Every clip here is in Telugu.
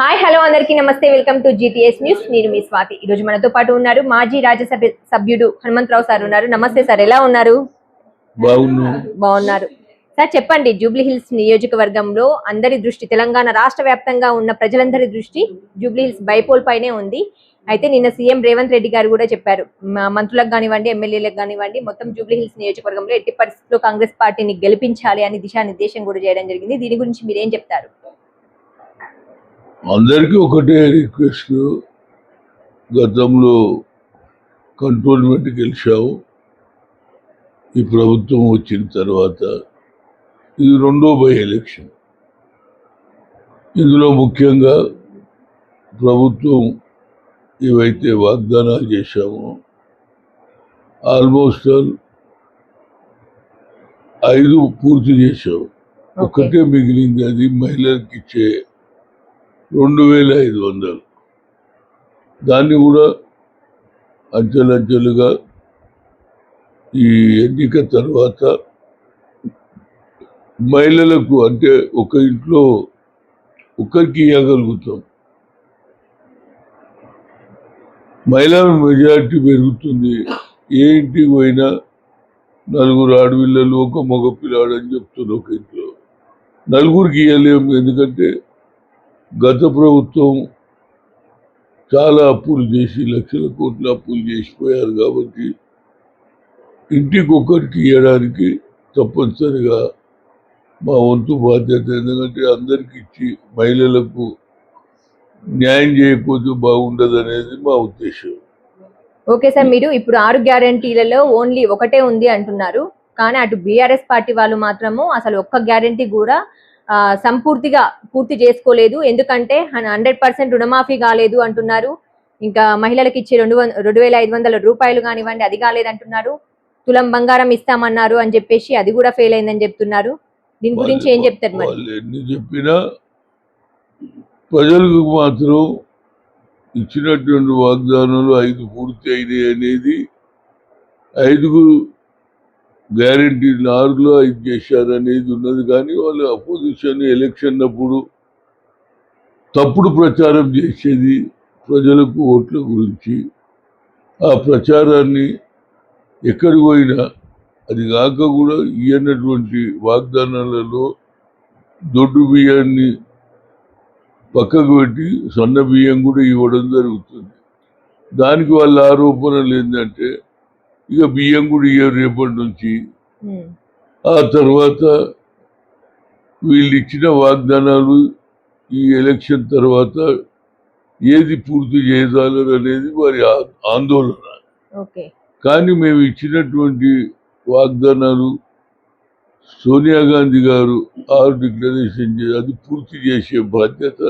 హాయ్ హలో అందరికీ నమస్తే. Welcome to GTS news. నేను మీ స్వాతి. ఈ రోజు మనతో పాటు ఉన్నారు మాజీ రాజ్యసభ సభ్యుడు హనుమంతరావు సార్ ఉన్నారు. నమస్తే సార్, ఎలా ఉన్నారు? బాగున్నారు సార్. చెప్పండి, జూబ్లీ హిల్స్ నియోజకవర్గంలో అందరి దృష్టి, తెలంగాణ రాష్ట్ర వ్యాప్తంగా ఉన్న ప్రజలందరి దృష్టి జూబ్లీ హిల్స్ బైపోల్ పైనే ఉంది. అయితే నిన్న సీఎం రేవంత్ రెడ్డి గారు కూడా చెప్పారు, మంత్రులకు కానివ్వండి, ఎమ్మెల్యేలకు కానివ్వండి, మొత్తం జూబ్లీ హిల్స్ నియోజకవర్గంలో ఎట్టి పరిస్థితుల్లో కాంగ్రెస్ పార్టీని గెలిపించాలి అని దిశానిర్దేశం కూడా చేయడం జరిగింది. దీని గురించి మీరేం చెప్తారు? అందరికీ ఒకటే రిక్వెస్ట్, గతంలో కంటోన్మెంట్ గెలిచావు, ఈ ప్రభుత్వం వచ్చిన తర్వాత ఇది రెండో బై ఎలక్షన్. ఇందులో ముఖ్యంగా ప్రభుత్వం ఏవైతే వాగ్దానాలు చేశామో ఆల్మోస్ట్ 5 పూర్తి చేశాము. ఒకటే మిగిలింది, అది మహిళలకు ఇచ్చే 2500. దాన్ని కూడా అంచెలంచెలుగా ఈ ఎన్నిక తర్వాత మహిళలకు, అంటే ఒక ఇంట్లో ఒకరికి ఇవ్వగలుగుతాం. మహిళల మెజారిటీ పెరుగుతుంది. ఏ ఇంటికి పోయినా 4 ఆడపిల్లలు, ఒక మగ పిల్లాడు అని చెప్తున్నారు. ఒక ఇంట్లో 4కి ఇవ్వలేము, ఎందుకంటే గత ప్రభుత్వం చాలా అప్పులు చేసి లక్షల కోట్ల అప్పులు చేసిపోయారు. కాబట్టి ఇంటికి ఒకరికి ఇవ్వడానికి తప్పనిసరిగా మా వంతు బాధ్యత. ఎందుకంటే అందరికి ఇచ్చి మహిళలకు న్యాయం చేయకపోతే బాగుండదు అనేది మా ఉద్దేశం. ఓకే సార్, మీరు ఇప్పుడు 6 గ్యారంటీలలో ఓన్లీ ఒకటే ఉంది అంటున్నారు. కానీ అటు బీఆర్ఎస్ పార్టీ వాళ్ళు మాత్రము అసలు ఒక్క గ్యారంటీ కూడా సంపూర్తిగా పూర్తి చేసుకోలేదు. ఎందుకంటే 100% రుణమాఫీ కాలేదు అంటున్నారు. ఇంకా మహిళలకు ఇచ్చే 2500 రూపాయలు కానివ్వండి, అది కాలేదంటున్నారు. తులం బంగారం ఇస్తామన్నారు అని చెప్పేసి అది కూడా ఫెయిల్ అయిందని చెప్తున్నారు. దీని గురించి ఏం చెప్తారు? మరి ఎన్ని చెప్పినా ప్రజలకు మాత్రం ఇచ్చినటువంటి వాగ్దానాలు 5 పూర్తి అయినాయి అనేది, 5 గ్యారంటీ 6లో 5 చేశారు అనేది ఉన్నది. కానీ వాళ్ళు అపోజిషన్ ఎలక్షన్ అప్పుడు తప్పుడు ప్రచారం చేసేది ప్రజలకు ఓట్ల గురించి. ఆ ప్రచారాన్ని ఎక్కడికి పోయినా, అది కాక కూడా ఇయ్యనటువంటి వాగ్దానాలలో దొడ్డు బియ్యాన్ని పక్కకు పెట్టి సన్న బియ్యం కూడా ఇవ్వడం జరుగుతుంది. దానికి వాళ్ళ ఆరోపణలు ఏంటంటే, ఇక బియ్యం కూడా ఇయ్యారు రేపటి నుంచి. ఆ తర్వాత వీళ్ళు ఇచ్చిన వాగ్దానాలు ఈ ఎలక్షన్ తర్వాత ఏది పూర్తి చేయాలి అనేది వారి ఆందోళన. కానీ మేము ఇచ్చినటువంటి వాగ్దానాలు సోనియా గాంధీ గారు 6 డిక్లరేషన్ చేసి అది పూర్తి చేసే బాధ్యత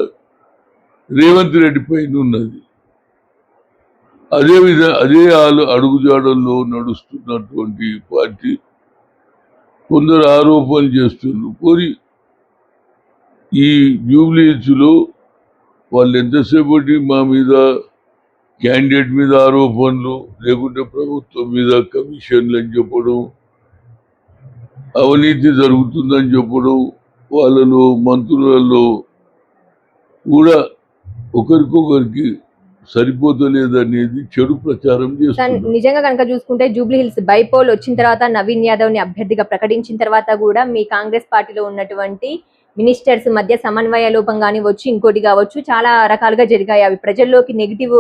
రేవంత్ రెడ్డి పైన ఉన్నది. అదే అడుగుజాడల్లో నడుస్తున్నటువంటి పార్టీ కొందరు ఆరోపణలు చేస్తున్నారు. పోనీ ఈ జూబ్లీ హిల్స్లో వాళ్ళు ఎంతసేపటి మా మీద, క్యాండిడేట్ మీద ఆరోపణలు, లేకుంటే ప్రభుత్వం మీద కమిషన్లు అని చెప్పడం, అవినీతి జరుగుతుందని చెప్పడం, వాళ్ళలో మంత్రులలో కూడా ఒకరికొకరికి సరిపోతలేదనేది చెడు ప్రచారం చేస్తారు. నిజంగా కనుక చూసుకుంటే జూబ్లీ హిల్స్ బైపోల్ వచ్చిన తర్వాత నవీన్ యాదవ్ ని అభ్యర్థిగా ప్రకటించిన తర్వాత కూడా మీ కాంగ్రెస్ పార్టీలో ఉన్నటువంటి మినిస్టర్స్ మధ్య సమన్వయ లోపం కానివచ్చు, ఇంకోటి కావచ్చు, చాలా రకాలుగా జరిగాయి. అవి ప్రజల్లోకి నెగిటివ్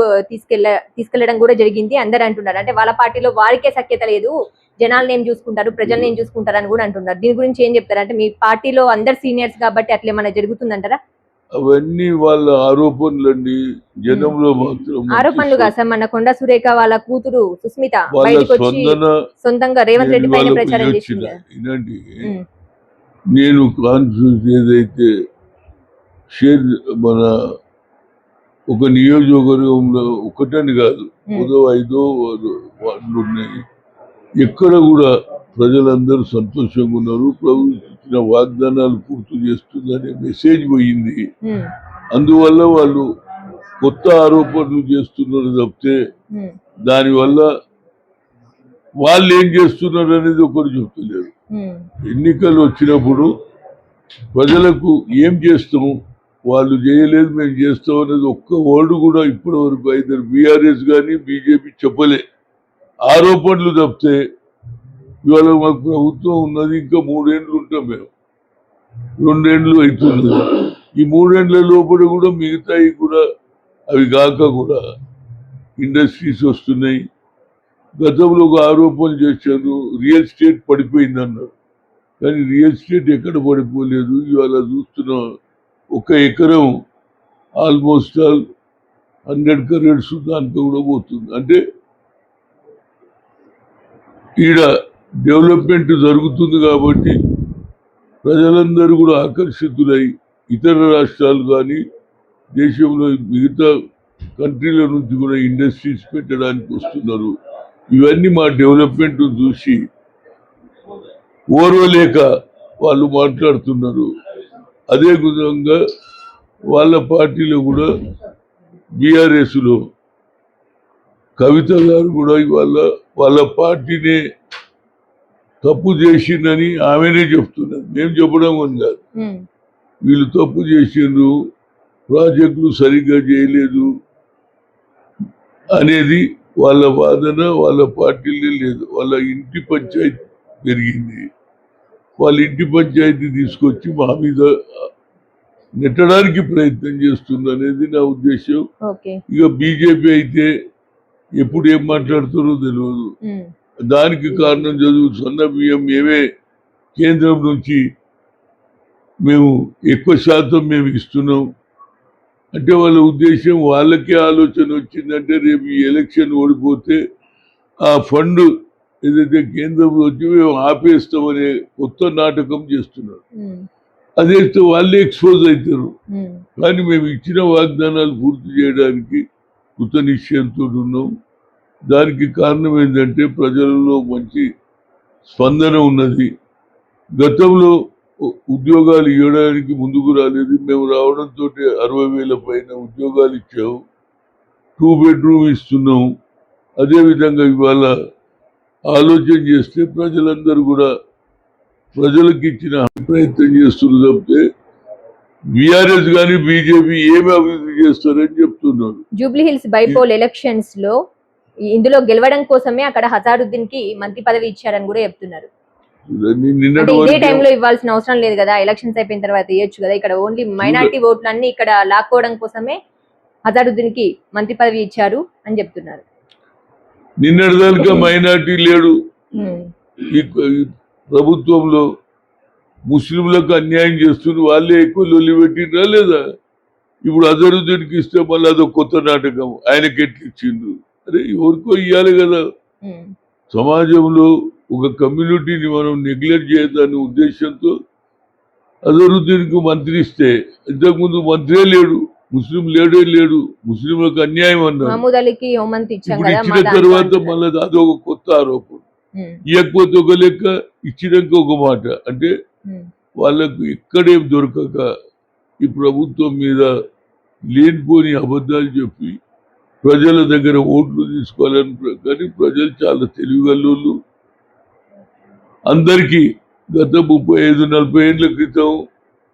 తీసుకెళ్లడం కూడా జరిగింది. అందరు అంటున్నారు, అంటే వాళ్ళ పార్టీలో వారికే సఖ్యత లేదు, జనాలను ఏం చూసుకుంటారు, ప్రజల్ని ఏం చూసుకుంటారు అని కూడా అంటున్నారు. దీని గురించి ఏం చెప్తారు? అంటే మీ పార్టీలో అందరు సీనియర్స్ కాబట్టి అట్లా ఏమైనా జరుగుతుందంటారా? అవన్నీ వాళ్ళ ఆరోపణలన్నీ జనంలో మాత్రం ఆరోపణలు కాదు సార్. మన కొండ సురేఖ వాళ్ళ కూతురు సుస్మిత బయటకు వచ్చి సొంతంగా రేవంత్ రెడ్డి పైన ప్రచారం చేసింది. నేను కాన్ఫరెన్స్ ఏదైతే మన ఒక నియోజకవర్గంలో ఒకటని కాదు, 5 వార్డులు ఉన్నాయి. ఎక్కడ కూడా ప్రజలందరూ సంతోషంగా ఉన్నారు. ప్రభుత్వ వాగ్దానాలు పూర్తి చేస్తుందనే మెసేజ్ పోయింది. అందువల్ల వాళ్ళు కొత్త ఆరోపణలు చేస్తున్నారు తప్పితే దానివల్ల వాళ్ళు ఏం చేస్తున్నారు అనేది ఒకరు చెప్తలేరు. ఎన్నికలు వచ్చినప్పుడు ప్రజలకు ఏం చేస్తాము, వాళ్ళు చేయలేదు మేము చేస్తాం అనేది ఒక్క వర్డ్ కూడా ఇప్పటి వరకు అయితే బీఆర్ఎస్ కానీ బీజేపీ చెప్పలే. ఆరోపణలు తప్పితే ఇవాళ మాకు ప్రభుత్వం ఉన్నది ఇంకా 3 ఏళ్ళు ఉంటాం మేము, 2 ఏళ్ళు అవుతుంది. ఈ 3 ఏళ్ల లోపల కూడా మిగతాయి కూడా అవి కాక కూడా ఇండస్ట్రీస్ వస్తున్నాయి. గతంలో ఒక ఆరోపణ చేశారు రియల్ ఎస్టేట్ పడిపోయింది అన్నారు, కానీ రియల్ ఎస్టేట్ ఎక్కడ పడిపోలేదు. ఇవాళ చూస్తున్నాం 1 ఎకరం ఆల్మోస్ట్ 100 crores దాంట్లో కూడా పోతుంది. అంటే ఈడ డెవలప్మెంట్ జరుగుతుంది కాబట్టి ప్రజలందరూ కూడా ఆకర్షితులై ఇతర రాష్ట్రాలు కానీ దేశంలో మిగతా కంట్రీల నుంచి కూడా ఇండస్ట్రీస్ పెట్టడానికి వస్తున్నారు. ఇవన్నీ మా డెవలప్మెంట్ చూసి ఓర్వలేక వాళ్ళు మాట్లాడుతున్నారు. అదే విధంగా వాళ్ళ పార్టీలో కూడా బీఆర్ఎస్లో కవిత గారు కూడా ఇవాళ వాళ్ళ పార్టీనే తప్పు చేసిందని ఆమెనే చెప్తున్నారు, మేము చెప్పడం అని కాదు. వీళ్ళు తప్పు చేసిండ్రు, ప్రాజెక్టులు సరిగ్గా చేయలేదు అనేది వాళ్ళ వాదన, వాళ్ళ పార్టీలే లేదు. వాళ్ళ ఇంటి పంచాయతీ పెరిగింది, వాళ్ళ ఇంటి పంచాయతీ తీసుకొచ్చి మా మీద నెట్టడానికి ప్రయత్నం చేస్తుంది అనేది నా ఉద్దేశం. ఇక బీజేపీ అయితే ఎప్పుడు ఏం మాట్లాడుతారో తెలియదు. దానికి కారణం చదువు సన్న బియ్యం మేమే కేంద్రం నుంచి మేము ఎక్కువ శాతం మేము ఇస్తున్నాం అంటే వాళ్ళ ఉద్దేశం వాళ్ళకే ఆలోచన వచ్చిందంటే రేపు ఈ ఎలక్షన్ ఓడిపోతే ఆ ఫండ్ ఏదైతే కేంద్రంలో వచ్చి మేము ఆపేస్తామనే కొత్త నాటకం చేస్తున్నారు. అదేస్తే వాళ్ళే ఎక్స్పోజ్ అవుతారు. కానీ మేము ఇచ్చిన వాగ్దానాలు పూర్తి చేయడానికి కృత నిశ్చయంతో ఉన్నాం. దానికి కారణం ఏంటంటే ప్రజలలో మంచి స్పందన ఉన్నది. గతంలో ఉద్యోగాలు ఇవ్వడానికి ముందుకు రాలేదు, మేము రావడంతో 60,000 పైన ఉద్యోగాలు ఇచ్చాము, 2 bedroom ఇస్తున్నాం. అదేవిధంగా ఇవాళ ఆలోచన చేస్తే ప్రజలందరూ కూడా ప్రజలకు ఇచ్చిన ప్రయత్నం చేస్తున్నారు తప్పితే బీఆర్ఎస్ కానీ బీజేపీ ఏమి అభివృద్ధి చేస్తారని చెప్తున్నారు. జూబ్లీ హిల్స్ బైపోల్ ఎలక్షన్స్ లో ఇందులో గెలవడం కోసమే అక్కడ హజారుద్దీన్ కి మంత్రి పదవి ఇచ్చారని కూడా చెప్తున్నారు. ఇదే టైంలో ఇవ్వాల్సిన అవసరం లేదు కదా, ఎలక్షన్స్ అయిపోయిన తర్వాత ఇవ్వచ్చు కదా. ఇక్కడ ఓన్లీ మైనారిటీ ఓట్లు అన్ని ఇక్కడ లాక్కోవడం కోసమే హజారుద్దీన్ కి మంత్రి పదవి ఇచ్చారు అని చెప్తున్నారు. నిన్నటిదాకా మైనారిటీ లేడు ఈ ప్రభుత్వంలో, ముస్లింలకు అన్యాయం చేస్తుంది, వాళ్ళే ఎక్కువ లొల్లి పెట్టిండ్రా లేదా? ఇప్పుడు అజరుద్దీన్కి ఇస్తే మళ్ళీ అదొక కొత్త నాటకం, ఆయనకి ఎట్లు ఇచ్చిండ్రు. అరే ఎవరికో ఇవ్వాలి కదా. సమాజంలో ఒక కమ్యూనిటీని మనం నెగ్లెక్ట్ చేయదనే ఉద్దేశంతో అజరుద్దీన్కు మంత్రి ఇస్తే, ఇంతకుముందు మంత్రే లేడు, ముస్లిం లేడు, ముస్లింలకు అన్యాయం అన్నారు. ఇప్పుడు ఇచ్చిన తర్వాత మళ్ళీ అదొక కొత్త ఆరోపణ. ఇవ్వకపోతే ఒక లెక్క, ఇచ్చినాక ఒక మాట. అంటే వాళ్ళకు ఎక్కడేం దొరకక ఈ ప్రభుత్వం మీద లేనిపోని అబద్ధాలు చెప్పి ప్రజల దగ్గర ఓట్లు తీసుకోవాలని. కానీ ప్రజలు చాలా తెలివిగల్లోళ్ళు. అందరికీ గత 35-40 ఏళ్ల క్రితం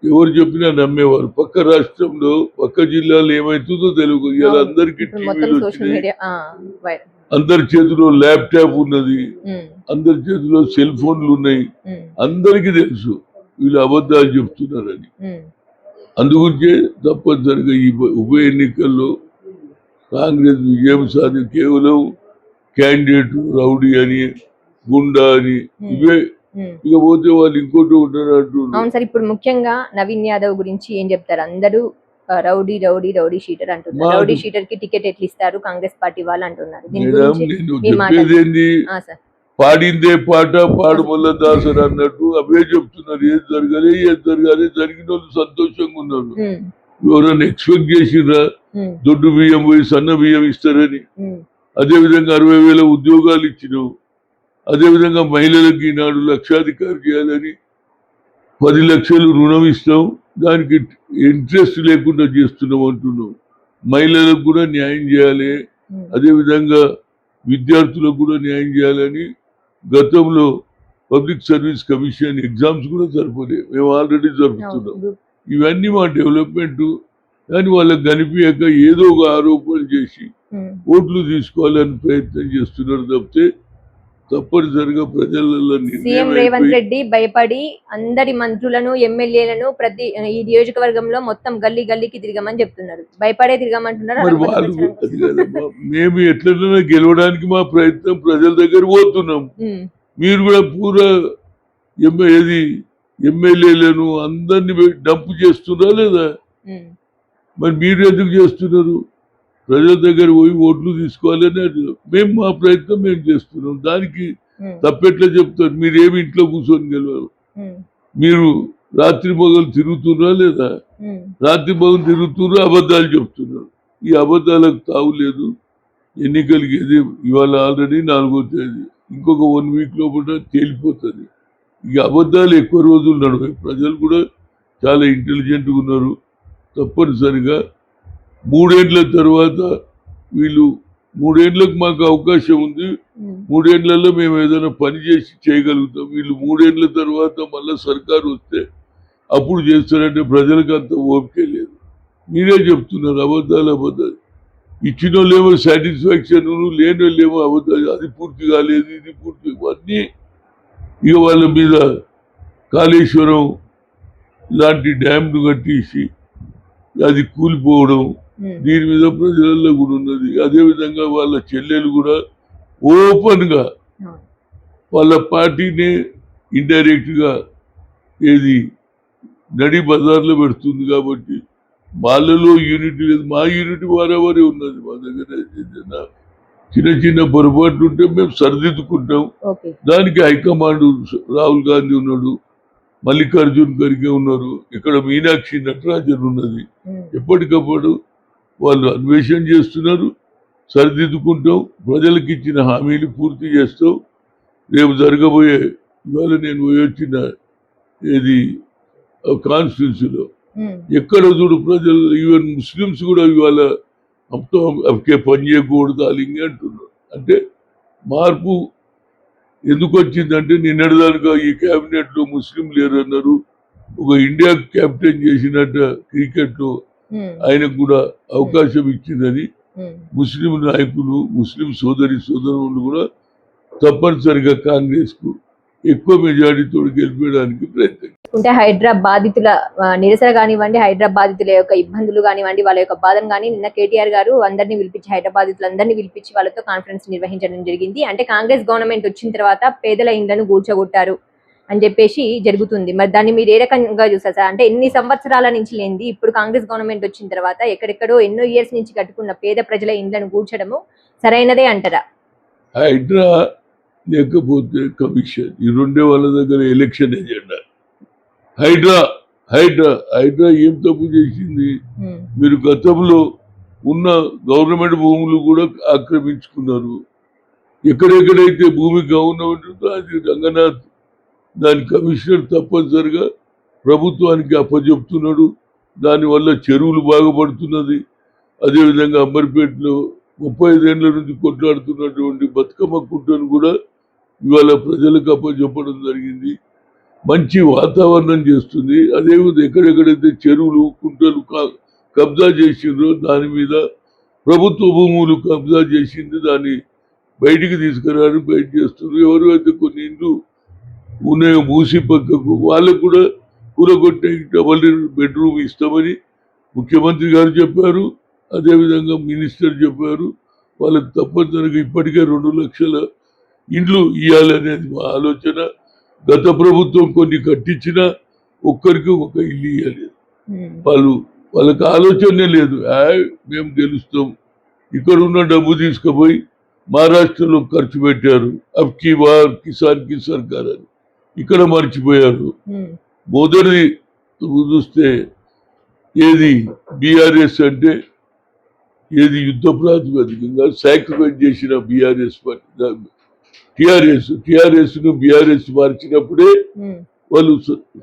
ఎవరు చెప్పినా నమ్మేవారు. పక్క రాష్ట్రంలో పక్క జిల్లాలో ఏమైతుందో తెలుగు. ఇలా అందరికీ టీవీలు వచ్చినాయి, అందరి చేతిలో ల్యాప్టాప్ ఉన్నది, అందరి చేతిలో సెల్ ఫోన్లు ఉన్నాయి, అందరికీ తెలుసు వీళ్ళు అబద్ధాలు చెప్తున్నారని. అందుగురించే తప్పనిసరిగా ఈ ఉప ఎన్నికల్లో కాంగ్రెస్ విజయం సాధి కేవలం క్యాండిడేట్ రౌడీ అని, గుండా అని ఇవే. ఇకపోతే వాళ్ళు ఇంకోటి ఉంటారు అంటున్నారు. అవును సార్, ఇప్పుడు ముఖ్యంగా నవీన్ యాదవ్ గురించి ఏం చెప్తారు? అందరూ రౌడీ రౌడీ రౌడీ షీటర్ అంటున్నారు. రౌడీ షీటర్ కి టికెట్ ఎట్లు ఇస్తారు కాంగ్రెస్ పార్టీ వాళ్ళు అంటున్నారు. పాడిందే పాట పాడు మల్ల దాసర్ అన్నట్టు అవే చెప్తున్నారు. ఏది జరగాలి జరిగిన వాళ్ళు సంతోషంగా ఉన్నారు. ఎవరైనా ఎక్స్పెక్ట్ చేసిరా దొడ్డు బియ్యం పోయి సన్న బియ్యం ఇస్తారని? అదేవిధంగా 60,000 ఉద్యోగాలు ఇచ్చినావు. అదేవిధంగా మహిళలకు ఈనాడు లక్షాధికారి చేయాలని 10 లక్షలు రుణం ఇస్తాం, దానికి ఇంట్రెస్ట్ లేకుండా చేస్తున్నాం అంటున్నాం. మహిళలకు కూడా న్యాయం చేయాలి, అదేవిధంగా విద్యార్థులకు కూడా న్యాయం చేయాలని గతంలో పబ్లిక్ సర్వీస్ కమిషన్ ఎగ్జామ్స్ కూడా జరపలే, మేము ఆల్రెడీ జరుపుతున్నాం. ఇవన్నీ మా డెవలప్మెంట్. కానీ వాళ్ళకి కనిపించక ఏదో ఒక ఆరోపణలు చేసి ఓట్లు తీసుకోవాలని ప్రయత్నం చేస్తున్నారు తప్పితే తప్పనిసరిగా ప్రజలలో సీఎం రేవంత్ రెడ్డి భయపడి అందరి మంత్రులను ఎమ్మెల్యేలను ప్రతి ఈ నియోజకవర్గంలో మొత్తం గల్లీ గల్లీకి తిరగమని చెప్తున్నారు. భయపడే తిరగమంటున్నారు. మరి వాళ్ళు అది కదమ్మా, మేము ఎట్లైనా గెలవడానికి మా ప్రయత్నం ప్రజల దగ్గర పోతున్నాం. మీరు కూడా పూరా ఎమ్మెల్యేలను అందరినీ డంప్ చేస్తున్నారా లేదా? మరి మీరు ఎందుకు చేస్తున్నారు? ప్రజల దగ్గర పోయి ఓట్లు తీసుకోవాలని మేము మా ప్రయత్నం మేము చేస్తున్నాం. దానికి తప్పెట్లా చెప్తారు? మీరేమి ఇంట్లో కూర్చొని గెలవరు. మీరు రాత్రి మొగలు తిరుగుతున్నారా లేదా? రాత్రి మొగలు తిరుగుతున్నారు, అబద్ధాలు చెప్తున్నారు. ఈ అబద్ధాలకు తావు లేదు. ఎన్నికలకి ఇవాళ ఆల్రెడీ 4వ తేదీ, ఇంకొక 1 వీక్ లోపల తేలిపోతుంది. ఇక అబద్ధాలు ఎక్కువ రోజులు నడవాయి. ప్రజలు కూడా చాలా ఇంటెలిజెంట్గా ఉన్నారు. తప్పనిసరిగా 3 ఏళ్ల తర్వాత వీళ్ళు 3 ఏళ్లకు మాకు అవకాశం ఉంది. 3 ఏళ్లలో మేము ఏదైనా పని చేసి చేయగలుగుతాం. వీళ్ళు 3 ఏళ్ల తర్వాత మళ్ళీ సర్కారు వస్తే అప్పుడు చేస్తారంటే ప్రజలకు అంత ఓపిక లేదు. మీరే చెప్తున్నారు అబద్ధాలు. ఇచ్చిన వాళ్ళేమో సాటిస్ఫాక్షన్, లేని వాళ్ళేమో అబద్ధాలు. అది పూర్తి కాలేదు, ఇది పూర్తి, ఇవన్నీ ఇక వాళ్ళ మీద కాళేశ్వరం లాంటి డ్యామ్ను కట్టేసి అది కూలిపోవడం, దీని మీద ప్రజలలో కూడా ఉన్నది. అదేవిధంగా వాళ్ళ చెల్లెలు కూడా ఓపెన్ గా వాళ్ళ పార్టీని ఇండైరెక్ట్ గా నడి బజార్లో పెడుతుంది. కాబట్టి వాళ్ళలో యూనిటీ లేదు. మా యూనిటీ వారెవరే ఉన్నది. మా దగ్గర ఏదైనా చిన్న పొరపాట్లు ఉంటే మేము సరిదిద్దుకుంటాం. దానికి హైకమాండ్ రాహుల్ గాంధీ ఉన్నాడు, మల్లికార్జున్ ఖర్గే ఉన్నారు, ఇక్కడ మీనాక్షి నటరాజన్ ఉన్నది. ఎప్పటికప్పుడు వాళ్ళు అన్వేషణ చేస్తున్నారు. సరిదిద్దుకుంటాం. ప్రజలకు ఇచ్చిన హామీలు పూర్తి చేస్తాం. రేపు జరగబోయే, ఇవాళ నేను పోయి వచ్చిన కాన్స్టిట్యూన్సీలో ఎక్కడ చూడు ప్రజలు, ఈవెన్ ముస్లిమ్స్ కూడా ఇవాళ అప్పకే పని చేయకూడదు అలింగి అంటున్నారు. అంటే మార్పు ఎందుకు వచ్చిందంటే నిన్నటిదానిగా ఈ క్యాబినెట్ లో ముస్లిం లేరన్నారు. ఒక ఇండియా కెప్టెన్ చేసినట్టు క్రికెట్ లో ఆయనకు కూడా అవకాశం ఇచ్చిందని ముస్లిం నాయకులు, ముస్లిం సోదరులు కూడా తప్పనిసరిగా కాంగ్రెస్ కు ఎక్కువ మెజారిటీతో గెలిపేయడానికి ప్రయత్నం. అంటే హైదరాబాద్ బాధితుల నిరసన కానివ్వండి, హైదరాబాద్ బాధితుల యొక్క ఇబ్బందులు కానివ్వండి, వాళ్ళ యొక్క బాధను కానీ నిన్న కేటీఆర్ గారు అందరినీ పిలిపించి, హైదరాబాద్ బాధితులందరినీ పిలిపించి వాళ్ళతో కాన్ఫరెన్స్ నిర్వహించడం జరిగింది. అంటే కాంగ్రెస్ గవర్నమెంట్ వచ్చిన తర్వాత పేదల ఇండ్లను కూల్చగొట్టారు అని చెప్పేసి జరుగుతుంది. మరి దాన్ని మీరు ఏ రకంగా చూస్తారు సార్? అంటే ఎన్ని సంవత్సరాల నుంచి లేనిది ఇప్పుడు కాంగ్రెస్ గవర్నమెంట్ వచ్చిన తర్వాత ఎక్కడెక్కడో ఎన్నో ఇయర్స్ నుంచి కట్టుకున్న పేద ప్రజల ఇండ్లను కూల్చడము సరైనదే అంటారా? హైడ్రా లేకపోతే కమిషన్, ఈ రెండే వాళ్ళ దగ్గర ఎలక్షన్ ఎజెండా. హైడ్రా ఏం తప్పు చేసింది? మీరు గతంలో ఉన్న గవర్నమెంట్ భూములు కూడా ఆక్రమించుకున్నారు. ఎక్కడెక్కడైతే భూమి గవర్నమెంట్ ఉందో అది రంగనాథ్, దాని కమిషనర్ తప్పనిసరిగా ప్రభుత్వానికి అప్పచెప్తున్నాడు. దానివల్ల చెరువులు బాగుపడుతున్నది. అదేవిధంగా అంబర్పేటలో 35 ఏళ్ల నుంచి కొట్లాడుతున్నటువంటి బతుకమ్మ కుంటను కూడా ఇవాళ ప్రజలకు అప్పచెప్పడం జరిగింది. మంచి వాతావరణం చేస్తుంది. అదేవిధంగా ఎక్కడెక్కడైతే చెరువులు కుంటలు కబ్జా చేసిండ్రో దాని మీద ప్రభుత్వ భూములు కబ్జా చేసింది, దాన్ని బయటికి తీసుకురావడం బయట చేస్తున్నారు. ఎవరు అయితే కొన్ని ఇండ్లు ఉన్నాయో మూసి పక్కకు వాళ్ళకు కూడా కూరగొట్టే డబల్ బెడ్రూమ్ ఇస్తామని ముఖ్యమంత్రి గారు చెప్పారు. అదేవిధంగా మినిస్టర్ చెప్పారు. వాళ్ళకి తప్పనిసరిగా ఇప్పటికే 2 లక్షల ఇండ్లు ఇవ్వాలనేది మా ఆలోచన. గత ప్రభుత్వం కొన్ని కట్టించినా ఒక్కరికి ఒక ఇల్లు ఇవ్వలేదు. వాళ్ళకి ఆలోచనే లేదు. మేము గెలుస్తాం, ఇక్కడ ఉన్న డబ్బు తీసుకుపోయి మహారాష్ట్రలో ఖర్చు పెట్టారు. అబ్ కీ బార్ కిసాన్ కి సర్కార్ అని ఇక్కడ మర్చిపోయారు. మొదటి చూస్తే బీఆర్ఎస్ అంటే యుద్ధ ప్రాతిపదికంగా సాక్రిఫైస్ చేసిన బీఆర్ఎస్ టిఆర్ఎస్ ను బీఆర్ఎస్ మార్చినప్పుడే వాళ్ళు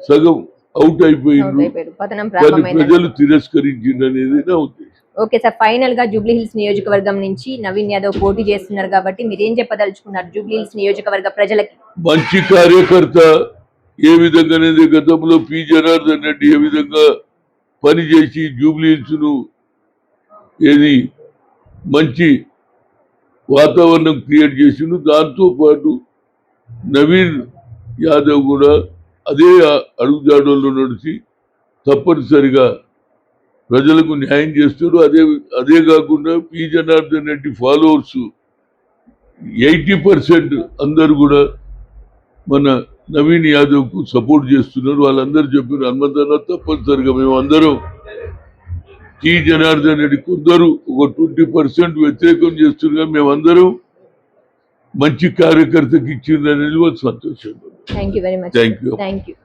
సగం అవుట్ అయిపోయింది. ప్రజలు తిరస్కరించింది అనేది నా ఉద్దేశం. ఓకే సార్, ఫైనల్ గా జూబ్లీ హిల్స్ నియోజకవర్గం నుంచి నవీన్ యాదవ్ పోటీ చేస్తున్నారు కాబట్టి మీరేం చెప్పదలుచుకున్నారు జూబ్లీ హిల్స్ నియోజకవర్గ ప్రజలకి? మంచి కార్యకర్త, ఏ విధంగా గతంలో పి జనార్దన్ రెడ్డి ఏ విధంగా పని చేసి జూబ్లీహిల్స్ను ఏది మంచి వాతావరణం క్రియేట్ చేసిండు. దాంతో పాటు నవీన్ యాదవ్ కూడా అదే అడుగుజాడల్లో నడిచి తప్పనిసరిగా ప్రజలకు న్యాయం చేస్తాడు. అదే కాకుండా పి జనార్దన్ రెడ్డి ఫాలోవర్స్ 80% అందరు కూడా మన నవీన్ యాదవ్ కు సపోర్ట్ చేస్తున్నారు. వాళ్ళందరూ చెప్పిన హనుమంతన్న తప్పనిసరిగా మేము అందరం టి జనార్దన్ రెడ్డి కొందరు ఒక 20% వ్యతిరేకం చేస్తున్నారు. మేమందరం మంచి కార్యకర్తకి ఇచ్చిందనేది సంతోషం. Thank you very much. Thank you. Thank you.